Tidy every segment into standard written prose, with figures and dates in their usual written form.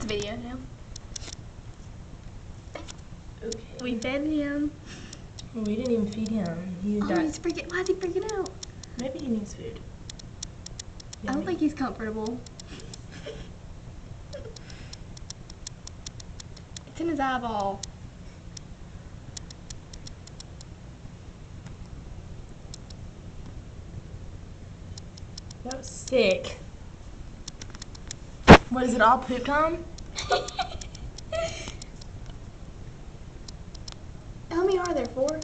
It's a video now. Okay. We fed him. We didn't even feed him. He's Oh, got. he's freaking. Why is he freaking out? Maybe he needs food. I don't think he's comfortable. It's in his eyeball. That was sick. What is it, all poop time? How many are there? 4?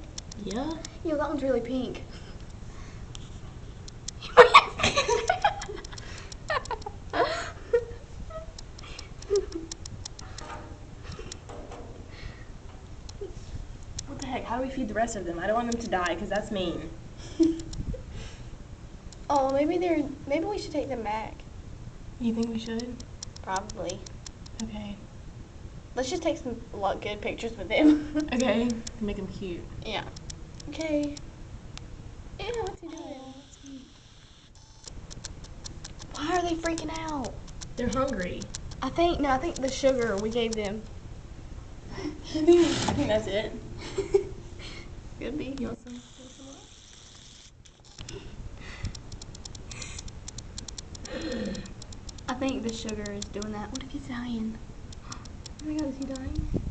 Yeah. Yo, that one's really pink. What the heck? How do we feed the rest of them? I don't want them to die because that's mean. Oh, maybe we should take them back. You think we should? Probably. Okay. Let's just take some good pictures with them. Okay. Make them cute. Yeah. Okay. Ew, what's he doing? Why are they freaking out? They're hungry. I think the sugar we gave them. I think that's it. Could be. You want some more? I think the sugar is doing that. What if he's dying? Oh my god, is he dying?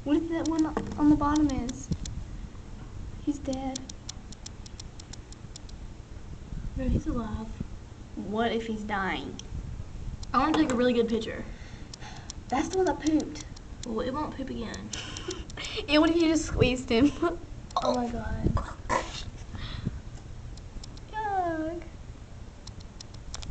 What if that one on the bottom is? He's dead. No, he's alive. What if he's dying? I want to take a really good picture. That's the one that pooped. Well, it won't poop again. Yeah, what if you just squeezed him? Oh my god.